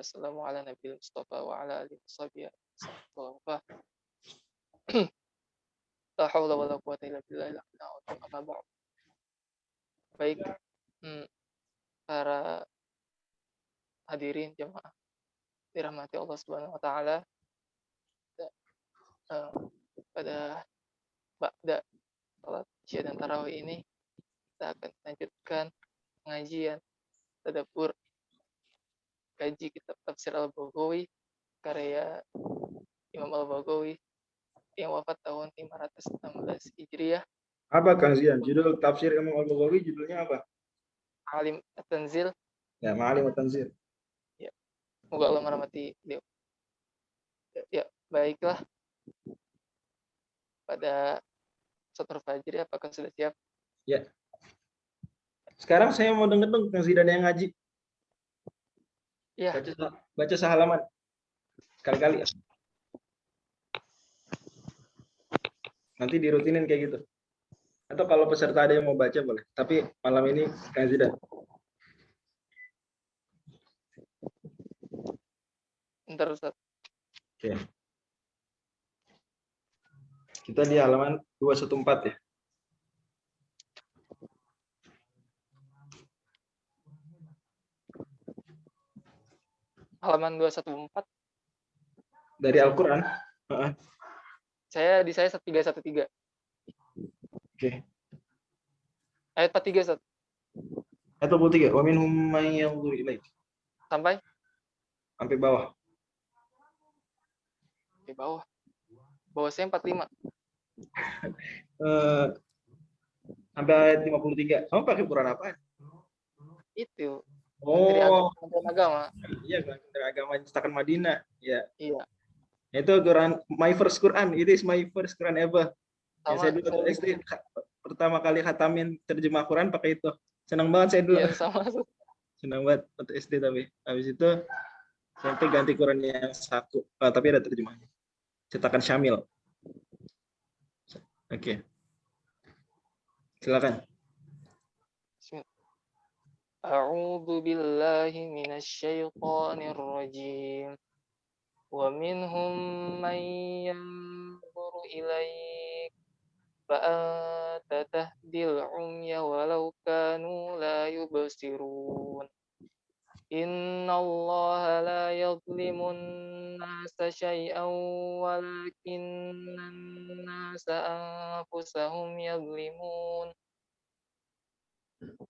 wassalamu ala nabiyil mustafa wa ala alihi washabihi wa la haula wala quwata illa billahil aliyil azim. Amma ba'd. Baik, para hadirin jemaah dirahmati Allah Subhanahu wa taala, pada ba'da salat Isya dan tarawih ini kita akan lanjutkan pengajian tadabbur kaji kitab Tafsir Al-Baghawi karya Imam Al-Baghawi yang wafat tahun 516 Hijriah. Apa Kang Zian? Judul tafsir Imam Al-Baghawi judulnya apa? Alim At-Tanzil. Ya, Ma'alim At-Tanzil. Ya, semoga Allah merahmati beliau. Ya, baiklah. Pada Satur Fajri, apakah sudah siap? Ya. Sekarang saya mau denger dong Kang Zidan yang ngaji. Ya. Baca sehalaman. Kali-kali. Nanti dirutinin kayak gitu. Atau kalau peserta ada yang mau baca boleh. Tapi malam ini Kang Zidan. Bentar Ustaz. Oke. Kita di halaman 214 ya. Halaman 214. Dari Al-Qur'an. Saya 1313. Oke. Ayat 43 Ustaz. Ayat 43. Wa minhum may yanzuru ilaik. Sampai bawah. Di bawah. Bawah saya 45. Sampai ayat 53. Kamu pakai Quran apa? Itu. Oh, Kementerian Agama. Iya, Kementerian Agama Cetakan Madinah. Ya. Iya. Itu Quran, my first Quran. It is my first Quran ever. Ya, saya dulu waktu SD pertama kali khatamin terjemah Quran pakai itu. Senang banget saya dulu. Iya, sama. Senang banget waktu SD tapi. Habis itu sampai ganti Qurannya saku. Tapi ada terjemahnya. Cetakan Syamil. Oke. Silakan. A'udzu billahi minasy syaithanir rajim. Wa minhum man yanzuru ilaik fa anta tahdil umya walau kanu la yubsirun. Innallaha la yadhlimun nasa syai'an walakinnan nasa anfusahum yadhlimun.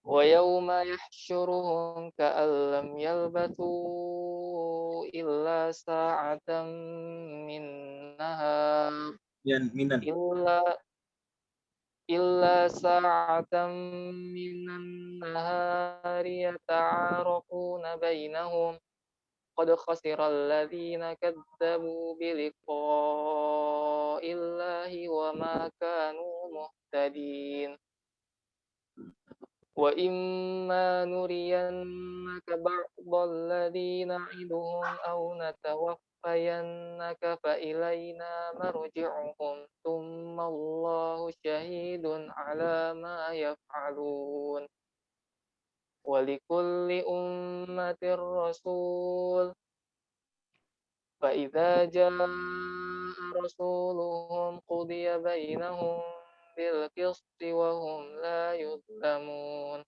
Wa yawma yahsyuruhum ka'an lam yalbathu illa sa'atan min nahar illa sa'atan minan nahari yata'arafuna bainahum qad khasira alladhina kadzabu biliqa'illahi wa ma kanu muhtadin. Wa imma nuriyannaka ba'dal ladzina na'iduhum aw natawaffayannaka fa ilaina marji'uhum thumma Allahu syahidun 'ala ma yaf'alun. Wa likulli ummatir rasul fa idza jaa'a rasuluhum qudiya bainahum bil qisti wa hum la yudlamun.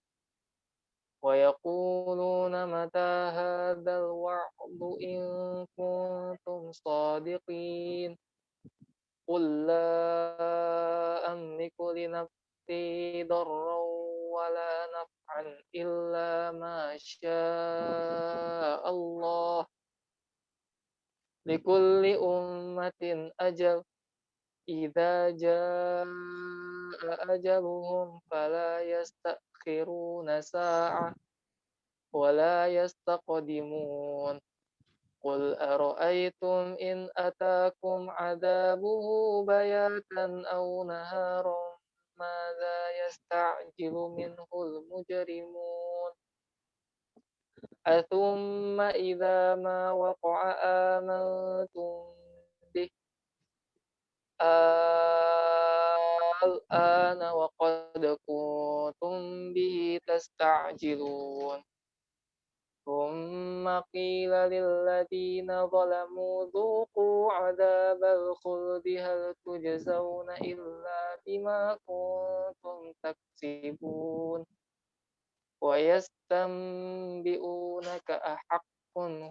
Wa yaquluna mata hadzal wa'du in kuntum shadiqin. Qul la amliku li nafsi darran wa la naf'an illa ma syaa Allah. Likulli ummatin ajal. Idza jaa ajaluhum fala yastakhiruna sa'ah wa la yastaqdimun. Qul ara'aytum in atakum 'adzabuhu bayatan aw naharan madza yasta'jilu minhul mujrimun. Athumma idza ma waqa'a amantum bih al-ana wa qad kuntum bihi tasta'jilun. ثم قيل للذين ظلموا ذوقوا عذاب الخلد هل تجزون إلا بما كنتم تكسبون ويستنبئونك أحق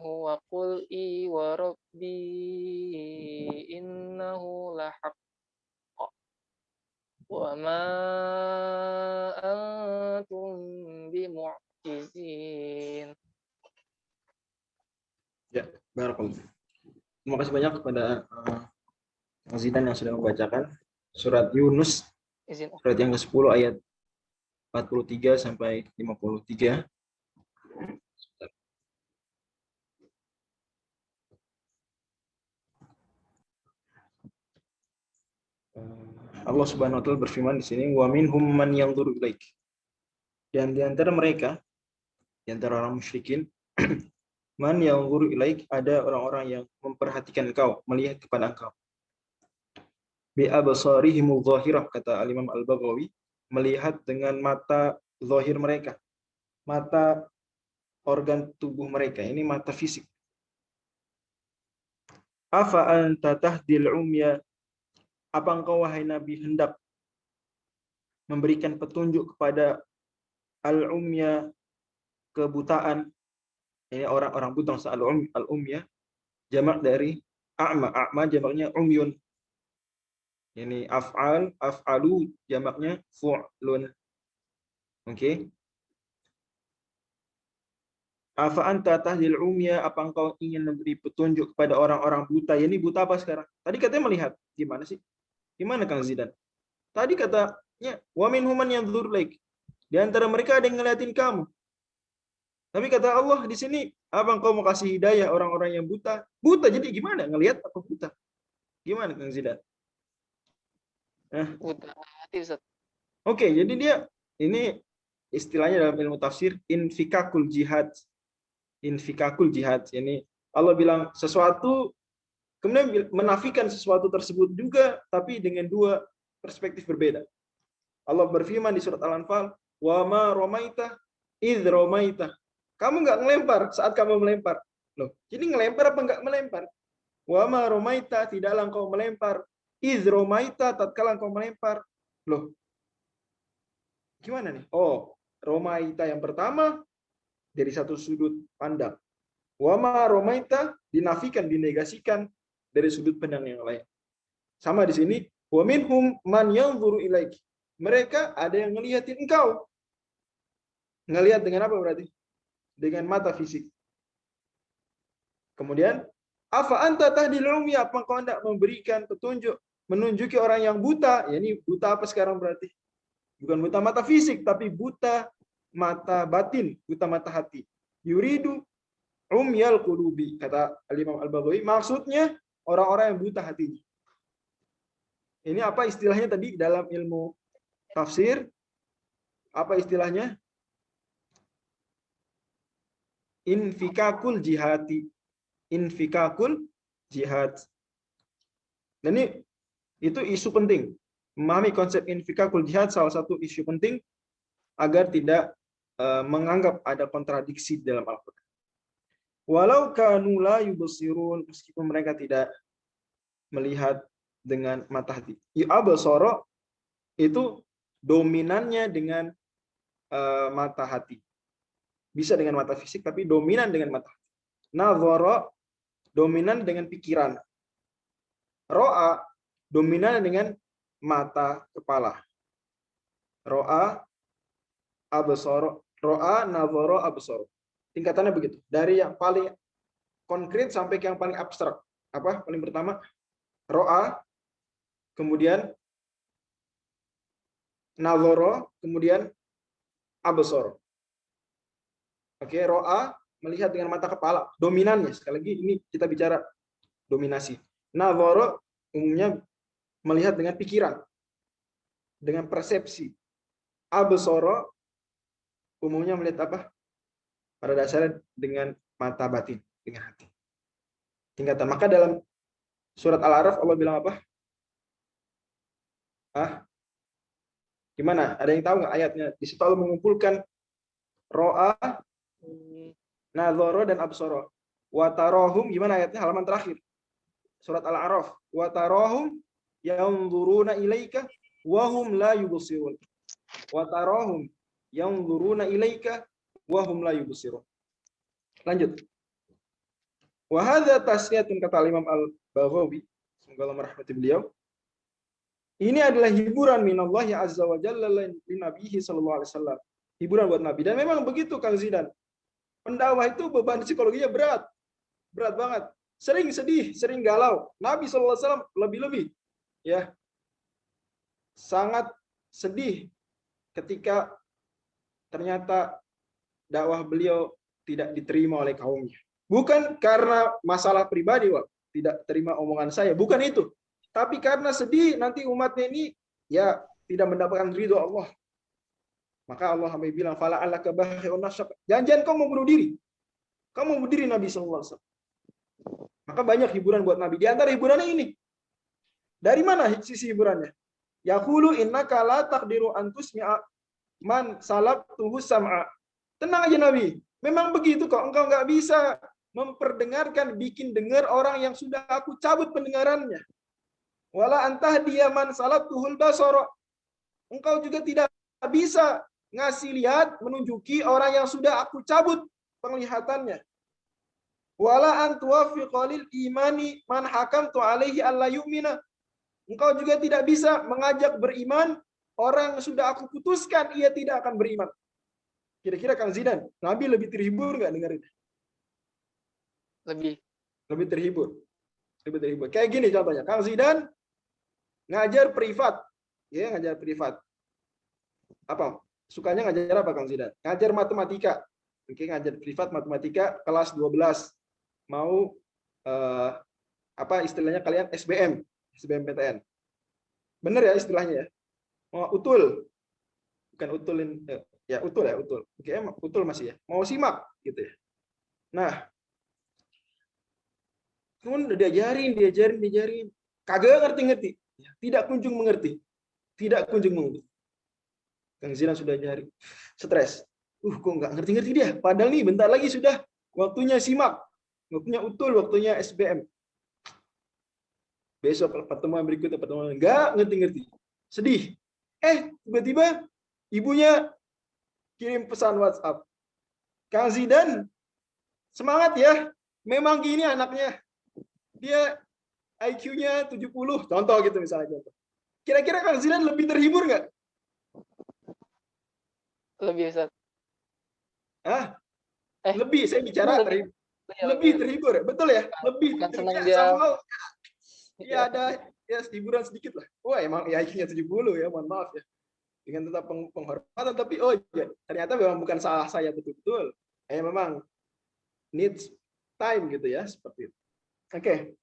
هو قل إي وربي إنه لحق وما أنتم بمعجزين. Ya, barakallah. Terima kasih banyak kepada Zidan yang sudah membacakan surat Yunus, Izin. surat yang ke-10 ayat 43 sampai 53. Allah Subhanahu wa taala berfirman di sini, wa minhum man yanzuru ilaik. Dan di antara mereka, di antara orang musyrikin, man yanzuru ilaik, ada orang-orang yang memperhatikan engkau, melihat kepada engkau. Bi absarihimul zahirah, kata Al-Imam Al-Baghawi, melihat dengan mata zahir mereka, mata organ tubuh mereka, ini mata fisik. Afa anta tahdil umya, apa engkau wahai Nabi hendak memberikan petunjuk kepada al-umya, kebutaan. Ini orang-orang buta, al-umya jamak dari a'ma. A'ma jamaknya umyun. Ini af'alu jamaknya fu'lun. Oke. Afa anta tahdil umya, apa engkau ingin memberi petunjuk kepada orang-orang buta? Ini buta apa sekarang? Tadi katanya melihat. Gimana sih? Gimana Kang Zidan? Tadi katanya wa minhum man yanzur ilaik. Di antara mereka ada yang ngeliatin kamu. Tapi kata Allah di sini, apa engkau mau kasih hidayah orang-orang yang buta? Buta jadi gimana? Ngelihat apa buta? Gimana Kang Zidan? Buta hati, Ustaz. Oke, jadi dia ini istilahnya dalam ilmu tafsir infikakul jihad. Infikakul jihad. Ini Allah bilang sesuatu, kemudian menafikan sesuatu tersebut juga, tapi dengan dua perspektif berbeda. Allah berfirman di surat Al-Anfal, wa ma romaita idh romaita. Kamu nggak ngelempar saat kamu melempar. Loh, jadi ngelempar apa nggak melempar? Wa ma romaita, tidaklah engkau melempar. Idh romaita, tatkala engkau melempar. Loh, gimana nih? Oh, romaita yang pertama dari satu sudut pandang. Wa ma romaita dinafikan, dinegasikan dari sudut pandang yang lain. Sama di sini, wa minhum man yanzuru ilaik. Mereka ada yang ngeliatin engkau. Ngelihat dengan apa berarti? Dengan mata fisik. Kemudian, afa anta tahdil ummi, apa engkau hendak memberikan petunjuk, menunjuki orang yang buta? Ya, ini buta apa sekarang berarti? Bukan buta mata fisik, tapi buta mata batin, buta mata hati. Yuridu umyal qulubi, kata Al-Imam Al-Baghawi, maksudnya orang-orang yang buta hatinya. Ini apa istilahnya tadi dalam ilmu tafsir? Apa istilahnya? Infikakul jihati. Infikakul jihad. Dan ini itu isu penting. Memahami konsep infikakul jihad salah satu isu penting agar tidak menganggap ada kontradiksi dalam Al-Quran. Walau kanu la yubsirun, meskipun mereka tidak melihat dengan mata hati. Absara itu dominannya dengan mata hati. Bisa dengan mata fisik, tapi dominan dengan mata hati. Nazara dominan dengan pikiran. Ro'a dominan dengan mata kepala. Ro'a absara, ro'a nazara absara. Tingkatannya begitu. Dari yang paling konkret sampai ke yang paling abstrak. Apa? Paling pertama ro'a, kemudian nazara, kemudian absara. Oke, ro'a melihat dengan mata kepala, dominannya. Sekali lagi ini kita bicara dominasi. Nazara umumnya melihat dengan pikiran, dengan persepsi. Absara umumnya melihat apa? Pada dasarnya dengan mata batin, dengan hati. Tingkatan. Maka dalam surat Al-A'raf Allah bilang apa? Gimana? Ada yang tahu nggak ayatnya? Di situ Allah mengumpulkan ro'a, Nadhara dan absara. Wa tarahum, gimana ayatnya? Halaman terakhir. Surat Al-A'raf. Wa tarahum yanzuruna ilaika wa hum la yubsirun. Wa tarahum yanzuruna ilaika wa hum la yubsirun. Lanjut. Wa hadza tasniyatun, kata Imam Al-Baghawi, semoga Allah merahmati beliau. Ini adalah hiburan minallahi azza wa jalla li nabihi sallallahu alaihi wasallam. Hiburan buat Nabi. Dan memang begitu Kang Zidan. Pendakwah itu beban psikologinya berat. Berat banget. Sering sedih, sering galau. Nabi sallallahu alaihi wasallam lebih-lebih ya. Sangat sedih ketika ternyata dakwah beliau tidak diterima oleh kaumnya. Bukan karena masalah pribadi, Wak, tidak terima omongan saya, bukan itu. Tapi karena sedih nanti umatnya ini ya tidak mendapatkan ridho Allah. Maka Allah sampai bilang, fala alaka bahi'un nafsak. Jangan-jangan kau mau bunuh diri. Kamu mau bunuh diri Nabi sallallahu alaihi wasallam. Maka banyak hiburan buat Nabi. Di antara hiburannya ini. Dari mana sisi hiburannya? Yaqulu innaka la taqdiru an tusmi'a man salabtuhu sam'a. Tenang aja Nabi. Memang begitu kok. Engkau nggak bisa memperdengarkan, bikin dengar orang yang sudah aku cabut pendengarannya. Wala antah dia man salabtuhul basara. Engkau juga tidak bisa ngasih lihat, menunjuki orang yang sudah aku cabut penglihatannya. Wala antuwafiqalil imani man hakamtu alaihi alla yu'mina. Engkau juga tidak bisa mengajak beriman orang yang sudah aku putuskan ia tidak akan beriman. Kira-kira Kang Zidan, Nabi lebih terhibur nggak dengerin? Lebih terhibur. Lebih terhibur. Kayak gini contohnya, Kang Zidan ngajar privat. Ya, ngajar privat. Apa? Sukanya ngajar apa Kang Zidan? Ngajar matematika. Oke, ngajar privat matematika kelas 12. Mau apa istilahnya kalian SBMPTN. Bener ya istilahnya ya? Mau utul. Bukan utulin ya utul ya, utul. Oke, utul masih ya. Mau simak gitu ya. Nah, kemudian udah diajarin. Kagak ngerti-ngerti. Tidak kunjung mengerti. Kang Zidan sudah nyari, stres. Kok nggak ngerti-ngerti dia? Padahal nih bentar lagi sudah waktunya simak, waktunya utul, waktunya SBM. Besok pertemuan berikutnya nggak ngerti-ngerti. Sedih. Tiba-tiba ibunya kirim pesan WhatsApp. Kang Zidan, semangat ya. Memang gini anaknya. Dia IQ-nya 70. Contoh gitu misalnya. Kira-kira Kang Zidan lebih terhibur nggak? Lebih, Ustaz. Lebih, saya bicara lebih terhibur ya? Betul ya? Lebih senang ya, dia. Ya ada ya hiburan sedikit lah. Wah, emang ya IQ-nya 70 ya, mohon maaf ya. Dengan tetap penghormatan, tapi ya, ternyata memang bukan salah saya betul-betul. Memang needs time gitu ya, seperti itu. Oke.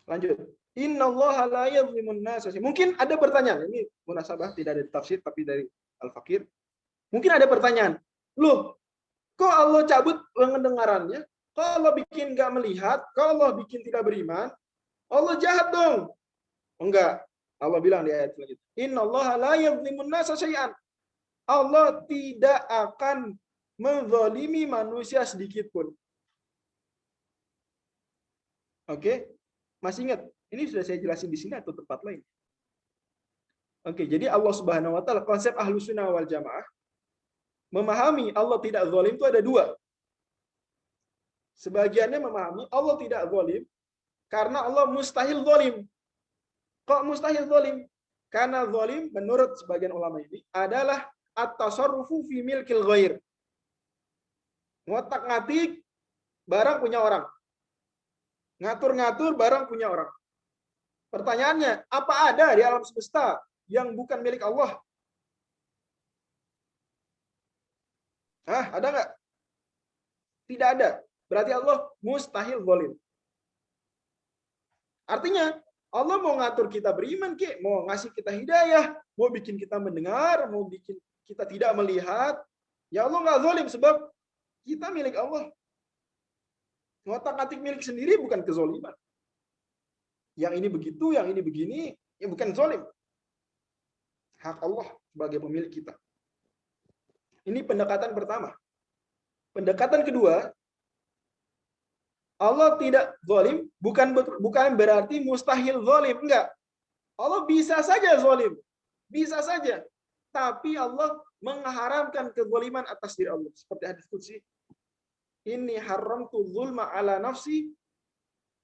Lanjut. Innallaha la yadhlimun nasa. Mungkin ada pertanyaan, ini munasabah tidak dari tafsir tapi dari Al-Fakir. Mungkin ada pertanyaan. Loh, kok Allah cabut pendengarannya? Kok Allah bikin nggak melihat? Kok Allah bikin tidak beriman? Allah jahat dong. Enggak. Allah bilang di ayat selanjutnya. Innallaha la yadhlimun nasa syai'an. Allah tidak akan menzalimi manusia sedikit pun. Oke? Masih ingat? Ini sudah saya jelasin di sini atau tempat lain? Oke, jadi Allah Subhanahu wa taala, konsep Ahlussunnah wal Jamaah memahami Allah tidak zalim itu ada dua. Sebagiannya memahami Allah tidak zalim karena Allah mustahil zalim. Kok mustahil zalim? Karena zalim menurut sebagian ulama ini adalah at-tasarrufu fi milkil ghair. Ngotak-ngatik barang punya orang. Ngatur-ngatur barang punya orang. Pertanyaannya, apa ada di alam semesta yang bukan milik Allah? Ada nggak? Tidak ada. Berarti Allah mustahil zalim. Artinya, Allah mau ngatur kita beriman, mau ngasih kita hidayah, mau bikin kita mendengar, mau bikin kita tidak melihat. Ya Allah nggak zalim sebab kita milik Allah. Ngotak-ngatik milik sendiri bukan kezaliman. Yang ini begitu, yang ini begini, ya bukan zalim. Hak Allah sebagai pemilik kita. Ini pendekatan pertama. Pendekatan kedua, Allah tidak zalim bukan berarti mustahil zalim, enggak. Allah bisa saja zalim. Bisa saja. Tapi Allah mengharamkan kezaliman atas diri Allah. Seperti hadis qudsi, "Inni haramtu zulma ala nafsi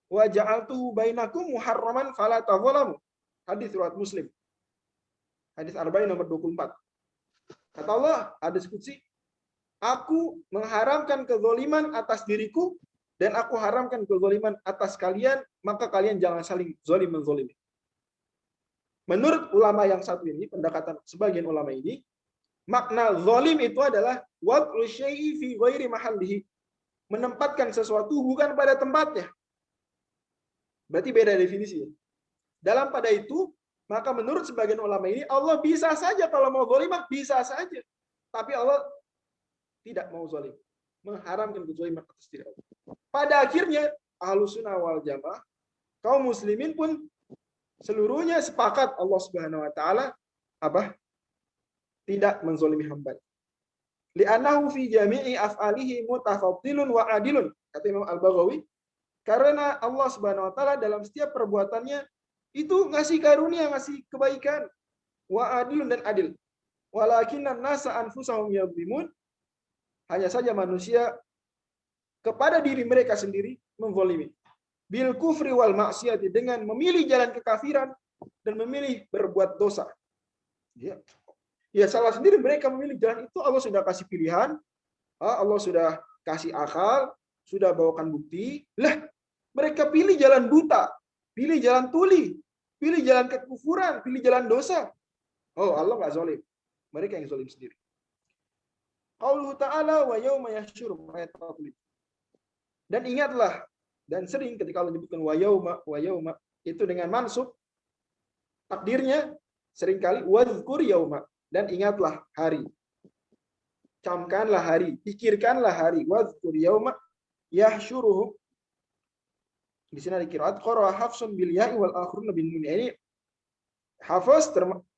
wa ja'altuhu bainakum muharraman fala tadzalamu." Hadis riwayat Muslim. Hadis Arba'in nomor 24. Kata Allah, hadis qudsi, "Aku mengharamkan kezaliman atas diriku dan aku haramkan kezaliman atas kalian, maka kalian jangan saling zalim menzalimi." Menurut ulama yang satu ini, pendekatan sebagian ulama ini, makna zalim itu adalah wad'u syai'i fi ghairi mahallihi, menempatkan sesuatu bukan pada tempatnya. Berarti beda definisi. Dalam pada itu, maka menurut sebagian ulama ini, Allah bisa saja kalau mau zalim, bisa saja. Tapi Allah tidak mau zalim, mengharamkan kezaliman atas diri Allah. Pada akhirnya, Ahlus Sunnah wal Jamaah, kaum muslimin pun seluruhnya sepakat Allah Subhanahu wa taala tidak menzalimi hamba. Li'annahu fi jami'i af'alihi mutafaddilun wa adilun, kata Imam Al-Baghawi, karena Allah Subhanahu wa taala dalam setiap perbuatannya itu ngasih karunia, ngasih kebaikan, wa adilun dan adil. Walakinnan nasa anfusahum yadhlimun, hanya saja manusia kepada diri mereka sendiri menzalimi. Bil kufri wal maksiati, dengan memilih jalan kekafiran dan memilih berbuat dosa. Ya salah sendiri mereka memilih jalan itu. Allah sudah kasih pilihan, Allah sudah kasih akal, sudah bawakan bukti. Lah, mereka pilih jalan buta, pilih jalan tuli, pilih jalan kekufuran, pilih jalan dosa. Oh, Allah nggak zalim. Mereka yang zalim sendiri. Qauluhu ta'ala wa yauma yahsyuruhum, ayat 40. Dan ingatlah, dan sering ketika Allah menyebutkan wa yauma itu dengan mansub, takdirnya seringkali wazkur yauma, dan ingatlah hari. Camkanlah hari, pikirkanlah hari. Wazkur yauma yahsyuruhum. Di sini ada qiraat qara hafsun bil ya'i wal akharun bin nun. Ini hafaz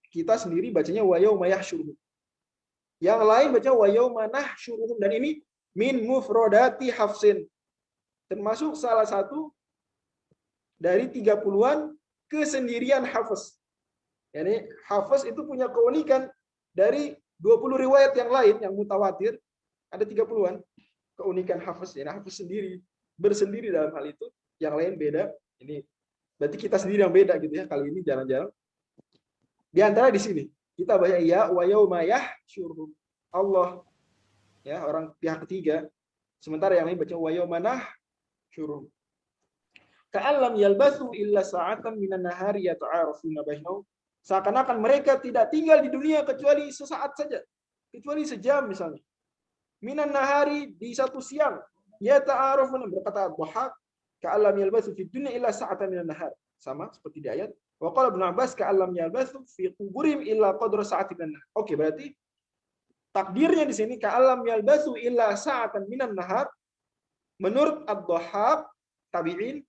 kita sendiri bacanya wa yauma yahsyuruhum. Yang lain baca wa yauma nahsyuruhum, dan ini min mufradati hafsin. Termasuk salah satu dari 30-an kesendirian Hafiz. Yani Hafiz itu punya keunikan dari 20 riwayat yang lain yang mutawatir, ada 30-an keunikan Hafiz. Yani Hafiz sendiri, bersendiri dalam hal itu, yang lain beda. Ini berarti kita sendiri yang beda gitu ya. Kali ini jarang-jarang. Di antara di sini kita baca ya wa yauma yahsyuruhum. Allah, ya, orang pihak ketiga. Sementara yang lain baca wa yauma syuruh. Ka'allam yalbathu illa sa'atan minan nahari yata'arafuna bainahum. Seakan-akan mereka tidak tinggal di dunia kecuali sesaat saja, kecuali sejam misalnya. Minan nahari, di satu siang, yata'arafuna, berkata Dhahhak, ka'allam yalbathu fid dunya illa sa'atan minan nahar. Sama seperti di ayat. Wa qala Ibnu Abbas ka'allam yalbathu fi quburihim illa qadra sa'atin minan nahar. Oke, berarti takdirnya di sini ka'allam yalbathu illa sa'atan minan nahar. Menurut Ad-Dhahhak tabi'in,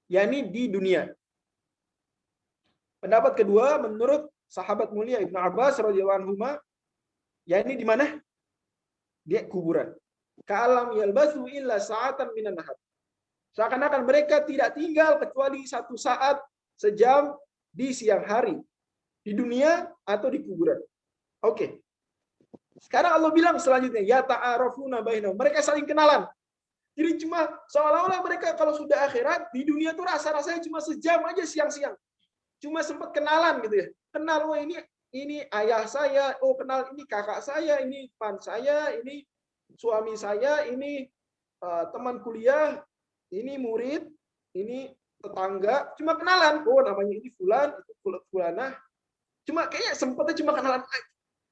yakni di dunia. Pendapat kedua menurut sahabat mulia Ibnu Abbas radhiyallahu anhuma, yakni di mana? Di kuburan. Ka'alam yalbathu illa sa'atan minan nahar. Seakan-akan mereka tidak tinggal kecuali satu saat, sejam di siang hari, di dunia atau di kuburan. Oke. Sekarang Allah bilang selanjutnya, ya ta'arafuna bainahum. Mereka saling kenalan. Jadi cuma seolah-olah mereka kalau sudah akhirat, di dunia tuh rasa-rasanya cuma sejam aja siang-siang. Cuma sempat kenalan gitu ya. Kenal, oh ini ayah saya, oh kenal ini kakak saya, ini teman saya, ini suami saya, ini teman kuliah, ini murid, ini tetangga. Cuma kenalan, oh namanya ini fulan, itu fulanah. Cuma kayaknya sempatnya cuma kenalan.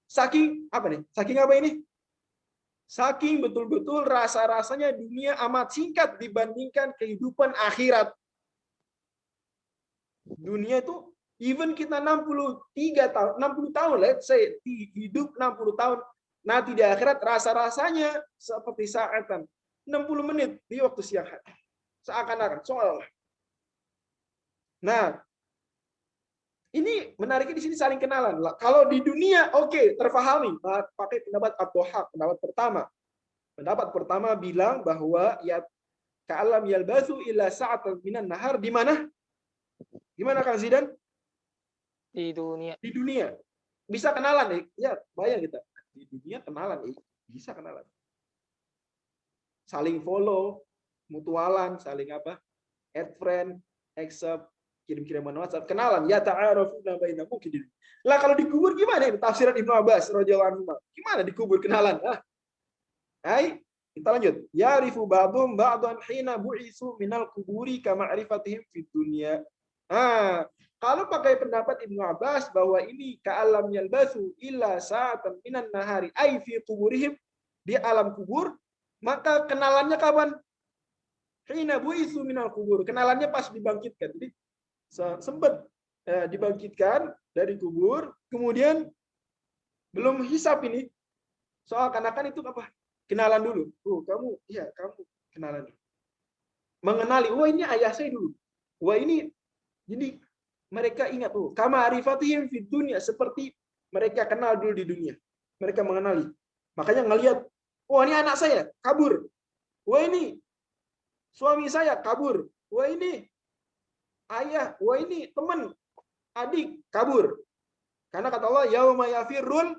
Saking apa nih? Saking apa ini? Saking betul-betul rasa-rasanya dunia amat singkat dibandingkan kehidupan akhirat. Dunia itu, even kita 63 tahun, 60 tahun, let's say, hidup 60 tahun, nanti di akhirat rasa-rasanya seperti saatan. 60 menit di waktu siang hari. Seakan-akan, seolah-olah. Nah, ini menariknya di sini saling kenalan. Kalau di dunia, oke, terfahami. Pakai pendapat Ad-Dhahhak, pendapat pertama. Pendapat pertama bilang bahwa ya ka'alam yalbathu illa sa'atan minan nahar di mana? Di mana Kang Zidan? Di dunia. Di dunia. Bisa kenalan ya, bayang kita. Di dunia kenalan bisa kenalan. Saling follow, mutualan, saling apa? Add friend, accept, kirim-kiriman WhatsApp, kenalan, ya ta'arafuna bainakum gitu. Lah kalau dikubur gimana ini? Tafsiran Ibnu Abbas radhiyallahu anhu. Gimana dikubur kenalan? Hai, kita lanjut. Ya'rifu ba'dhum ba'dhan hina bu'isu minal kuburi kama ma'rifatihim fid dunya. Kalau pakai pendapat Ibnu Abbas bahwa ini ka'alam yalbathu illa sa'atan minan nahari ai fi kuburihim, di alam kubur, maka kenalannya kapan? Hina bu'isu minal kubur. Kenalannya pas dibangkitkan. Jadi sempat dibangkitkan dari kubur, kemudian belum hisap ini. Soal kanakan itu apa? Kenalan dulu. Kamu kenalan dulu. Mengenali, ini ayah saya dulu. Ini, jadi mereka ingat, kama arifatihim fid dunya, seperti mereka kenal dulu di dunia. Mereka mengenali. Makanya ngelihat, ini anak saya, kabur. Ini suami saya, kabur. Ini ayah, ini teman, adik, kabur. Karena kata Allah, yauma yafirrul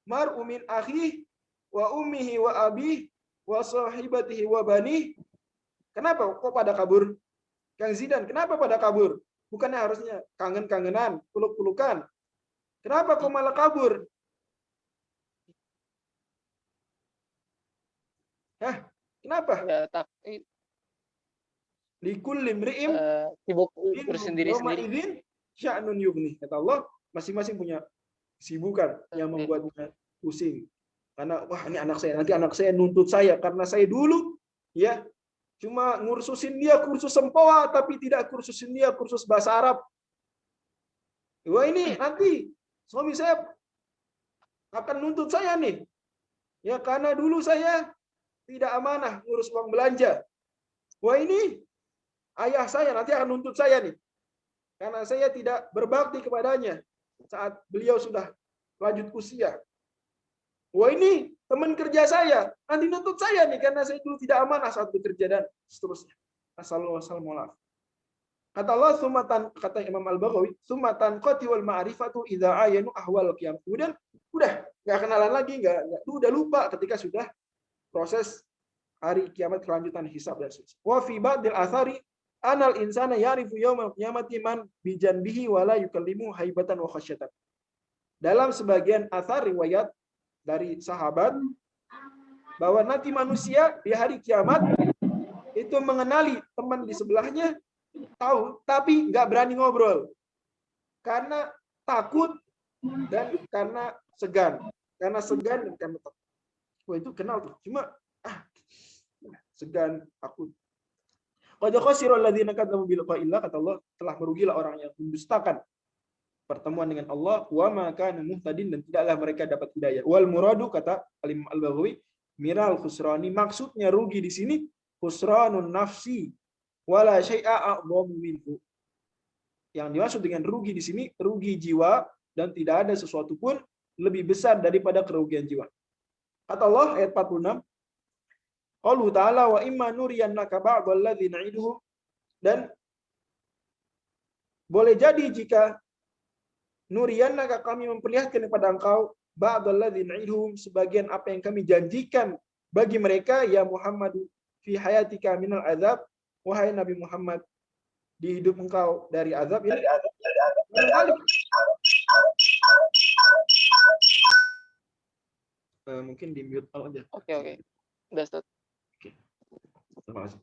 mar'u min akhihi wa ummihi wa abihi wa sahibatihi wa bani. Kenapa kok pada kabur? Kang Zidan, kenapa pada kabur? Bukannya harusnya kangen-kangenan, peluk-pelukan. Kenapa kok malah kabur? Kenapa? Ya, Likulli imri'in sibuk sendiri-sendiri. idzin sya'nun yughni. Kata Allah, masing-masing punya kesibukan yang membuatnya pusing. Karena ini anak saya, nanti anak saya nuntut saya karena saya dulu ya cuma ngursusin dia kursus sempoa tapi tidak kursusin dia kursus bahasa Arab. Ini nanti suami saya akan nuntut saya nih. Ya karena dulu saya tidak amanah ngurus uang belanja. Ini ayah saya nanti akan nuntut saya nih. Karena saya tidak berbakti kepadanya saat beliau sudah lanjut usia. Ini teman kerja saya, nanti nuntut saya nih karena saya dulu tidak amanah saat bekerja dan seterusnya. Assalamualaikum. Kata Allah, kata Imam Al-Baghawi, sumatan qati wal ma'rifatu idza ayanu ahwal qiyam. Kemudian udah nggak kenalan lagi, udah lupa ketika sudah proses hari kiamat, kelanjutan hisab dan seterusnya. Wa fi ba'dil athari anal insana ya'rifu yaumal qiyamati man bijanbihi wa la yukallimu haibatan wa khasyatan. Dalam sebagian athar riwayat dari sahabat bahwa nanti manusia di hari kiamat itu mengenali teman di sebelahnya, tahu tapi nggak berani ngobrol karena takut dan karena segan dan karena takut. Itu kenal tuh, cuma segan, takut. Qad khasira alladziina kadzabu bi liqa'illah, kata Allah, telah merugilah orang yang mendustakan pertemuan dengan Allah, wa ma kanu muhtadin, dan tidaklah mereka dapat hidayah. Wal muradu, kata Al-Imam Al-Baghawi, miral khusrani, maksudnya rugi di sini khusranun nafsi wala syai'a a'dhamu minhu. Yang dimaksud dengan rugi di sini rugi jiwa dan tidak ada sesuatu pun lebih besar daripada kerugian jiwa. Kata Allah ayat 46, qalu ta'ala wa imma nuriyannaka ba'dal ladzi na'iduhum, dan boleh jadi jika nuriyannaka, kami memperlihatkan kepada engkau ba'dal ladzi na'iduhum, sebagian apa yang kami janjikan bagi mereka, ya Muhammad fi hayatika minal azab, wahai Nabi Muhammad di hidup engkau dari azab ya. Mungkin di mute aja. Oke. Udah start. Oke. Terima kasih.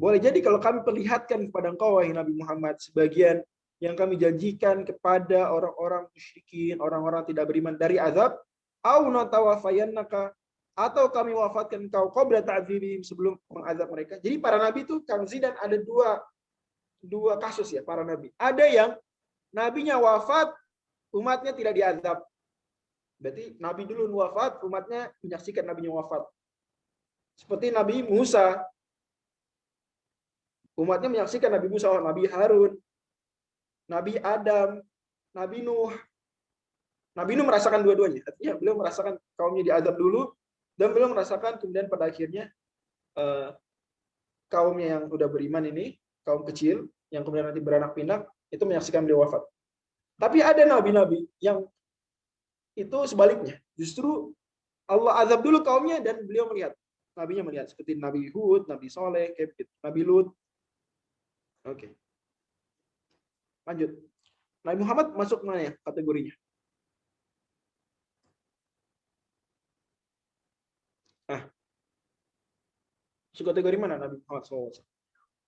Boleh jadi kalau kami perlihatkan kepada engkau wahai Nabi Muhammad sebagian yang kami janjikan kepada orang-orang musyrikin, orang-orang tidak beriman dari azab, au natawafayannaka, atau kami wafatkan engkau qabla ta'dzibihim, sebelum mengazab mereka. Jadi para nabi itu Kang Zidan ada dua kasus ya para nabi. Ada yang nabinya wafat, umatnya tidak diazab. Berarti nabi dulu wafat, umatnya menyaksikan nabinya wafat. Seperti Nabi Musa, umatnya menyaksikan Nabi Musa, Nabi Harun, Nabi Adam, Nabi Nuh. Nabi Nuh merasakan dua-duanya. Artinya beliau merasakan kaumnya diazab dulu, dan beliau merasakan kemudian pada akhirnya kaumnya yang udah beriman ini, kaum kecil, yang kemudian nanti beranak pinak, itu menyaksikan beliau wafat. Tapi ada nabi-nabi yang itu sebaliknya. Justru Allah azab dulu kaumnya dan beliau melihat. Nabinya melihat. Seperti Nabi Hud, Nabi Soleh, Nabi Lut. Oke. Lanjut. Nabi Muhammad masuk mana ya kategorinya? Masuk kategori mana Nabi Muhammad SAW?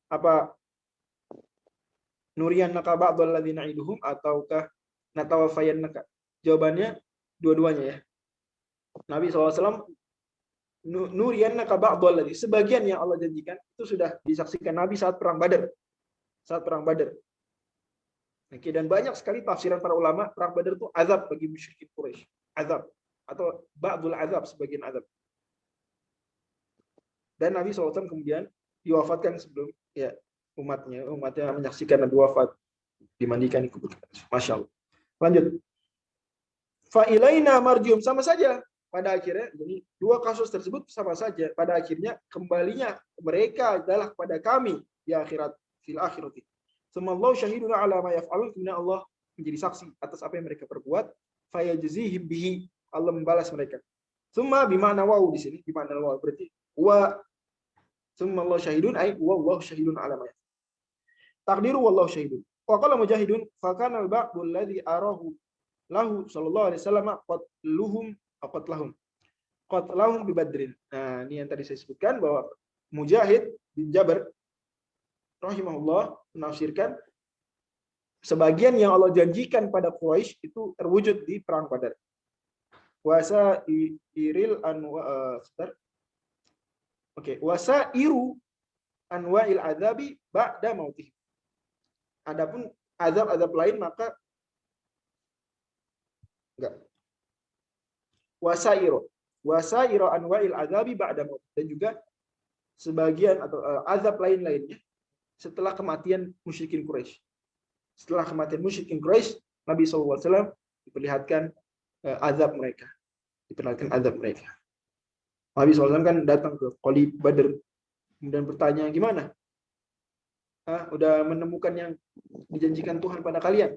Apa nuriyannaka ba'dal ladzina na'iduhum ataukah natawaffayannaka? Jawabannya dua-duanya ya. Nabi SAW nuriyannaka ba'dal ladzi, sebagian yang Allah janjikan itu sudah disaksikan Nabi saat perang Badar. Saat perang Badar. Oke, dan banyak sekali tafsiran para ulama perang Badar itu azab bagi musyrikin Quraisy. Azab atau ba'dul azab, sebagian azab. Dan Nabi SAW kemudian diwafatkan sebelum ya umatnya menyaksikan Nabi wafat, dimandikan di kubur. Masya Allah. Lanjut. Fa ilaina marjium, sama saja pada akhirnya. Jadi dua kasus tersebut sama saja. Pada akhirnya kembalinya mereka adalah kepada kami di akhirat, fil akhirati. Semallahu syahiduna ala ma yaf'alun, kemudian Allah menjadi saksi atas apa yang mereka perbuat. Fa yajzihim bihi, Allah membalas mereka. Summa bima'na waw di sini, bima'na waw berarti wa summa Allah syahidun ay wallahu syahidun ala ma. Takdiru wallahu syahidun. Wa qala mujahidun fa kana al-ba'du alladhi arahu lahu sallallahu alaihi wasallam qatlahum bi Badrin. Nah, ini yang tadi saya sebutkan bahwa Mujahid bin Jabr rahimahullah menafsirkan sebagian yang Allah janjikan pada Quraisy itu terwujud di perang Badar. Wasa iril anwa wasairu anwa'il adzabi ba'da mautih. Adapun azab-azab lain maka enggak. Wasairu anwa'il adzabi ba'da maut, dan juga sebagian atau azab lain-lainnya setelah kematian musyrikin Quraisy. Setelah kematian musyrikin Quraisy, Nabi SAW diperlihatkan azab mereka. Nabi SAW kan datang ke Qalib Badr, kemudian bertanya, gimana? Udah menemukan yang dijanjikan Tuhan pada kalian?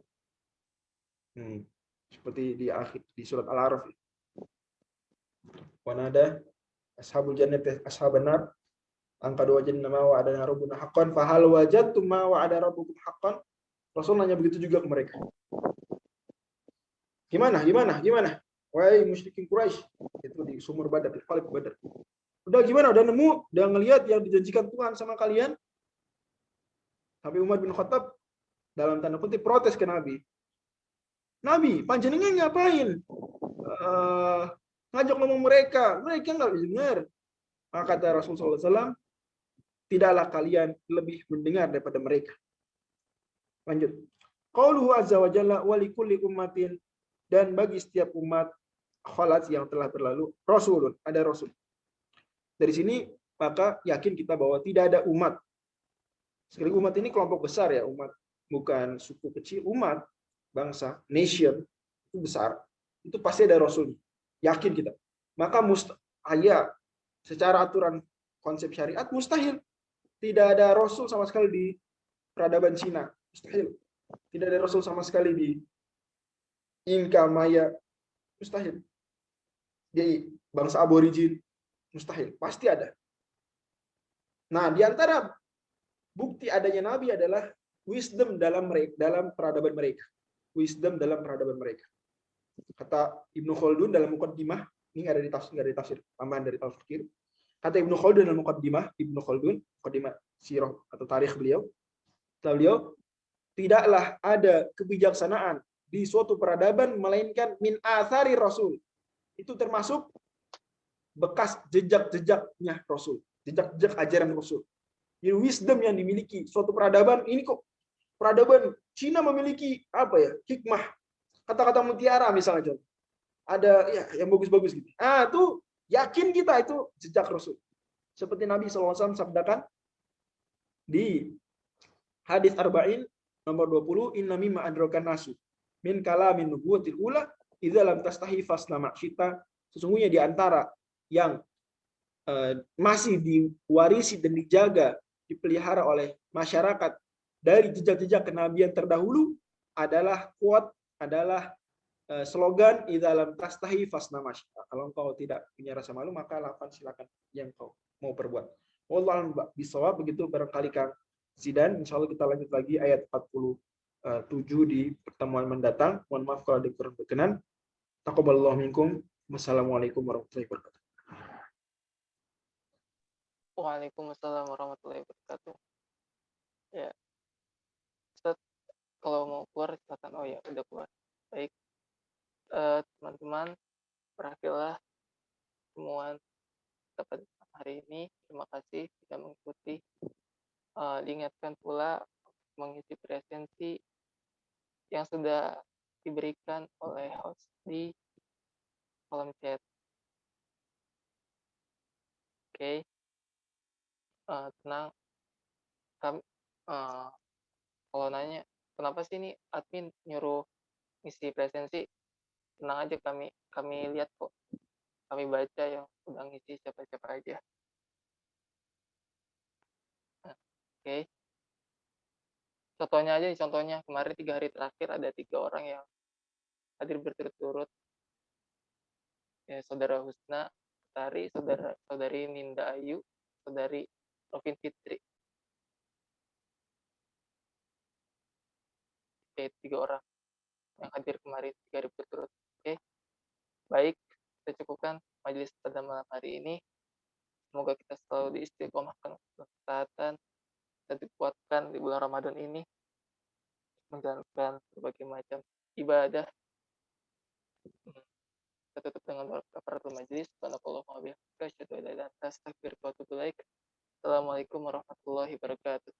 Seperti di surat Al-A'raf. Wa nada ashabul jannati ashaban nar angka wajadna ma wa'adana rabbuna haqqan fa hal wajadtum ma wa'ada rabbukum haqqan. Rasul nanya begitu juga ke mereka. Gimana? Wahai musyrikin Quraisy, itu di sumur Badar, di Qalib Badar. Udah gimana? Udah nemu? Udah ngelihat yang dijanjikan Tuhan sama kalian? Sampai Umar bin Khattab dalam tanda kutip protes ke Nabi. Nabi, panjenengan ngapain? Ngajak ngomong mereka nggak dengar. Maka kata Rasulullah SAW, tidaklah kalian lebih mendengar daripada mereka. Lanjut. Qauluhu azza wa jalla wa likulli ummatin, dan bagi setiap umat khalat yang telah berlalu rasulun, ada rasul. Dari sini maka yakin kita bahwa tidak ada umat. Sekali umat ini kelompok besar ya, umat bukan suku kecil, umat, bangsa, nation itu besar. Itu pasti ada rasul. Yakin kita. Maka secara aturan konsep syariat mustahil tidak ada rasul sama sekali di peradaban Cina. Mustahil. Tidak ada rasul sama sekali di Inka, Maya. Mustahil. Di bangsa aborigin. Mustahil. Pasti ada. Nah, di antara bukti adanya Nabi adalah wisdom dalam peradaban mereka. Wisdom dalam peradaban mereka. Kata Ibnu Khaldun dalam Muqaddimah, ini ada di tafsir, tambahan dari tafsir. Kata Ibnu Khaldun dalam Muqaddimah, Muqaddimah sirah atau tarikh beliau, tidaklah ada kebijaksanaan di suatu peradaban melainkan min athari Rasul. Itu termasuk bekas jejak-jejaknya Rasul, jejak-jejak ajaran Rasul. Jadi wisdom yang dimiliki suatu peradaban ini kok peradaban Cina memiliki apa ya? Hikmah. Kata-kata mutiara misalnya, ada ya yang bagus-bagus gitu. Itu yakin kita itu jejak Rasul. Seperti Nabi SAW sabdakan di hadis Arba'in nomor 20, inna mimma adrakan nasu min kalamin nubuwatil ula idza lam tastahi fasna ma'syita, sesungguhnya di antara yang masih diwarisi dan dijaga, dipelihara oleh masyarakat dari jejak-jejak kenabian terdahulu adalah quote, adalah slogan idza lam tastahi fasna ma'syita. Kalau engkau tidak punya rasa malu, maka lakukan silakan yang kau mau perbuat. Wallahu a'lam bishawab. Begitu barangkali Kang Zidan. Insyaallah kita lanjut lagi ayat 47 di pertemuan mendatang. Mohon maaf kalau ada kurang berkenan. Taqabbalallahu minkum. Wassalamualaikum warahmatullahi wabarakatuh. Waalaikumsalam warahmatullahi wabarakatuh. Ya, Ustaz, kalau mau keluar silakan. Oh ya, udah keluar. Baik, teman-teman, berakhirlah pertemuan kita pada hari ini. Terima kasih sudah mengikuti. Diingatkan pula mengisi presensi yang sudah diberikan oleh host di kolom chat. Oke, tenang. Kami, kalau nanya kenapa sih ini admin nyuruh ngisi presensi, tenang aja, kami lihat kok, kami baca yang udah ngisi siapa-siapa aja. Oke. Contohnya aja nih, contohnya kemarin 3 hari terakhir ada 3 orang yang hadir berturut-turut. Ya, Saudara Husna Tari, Saudari Ninda Ayu, Saudari Rovin Fitri. Oke, 3 orang yang hadir kemarin 3 hari berturut. Oke. Baik, kita cukupkan majelis pada malam hari ini. Semoga kita selalu diistiqomahkan kesehatan dan dikuatkan di bulan Ramadan ini menjalankan berbagai macam ibadah. Kita tutup dengan doa kafaratul majelis. Subhanallahu wa bihamdihi, asyhadu an la ilaha illa anta, astaghfiruka wa atubu ilaik. Assalamualaikum warahmatullahi wabarakatuh.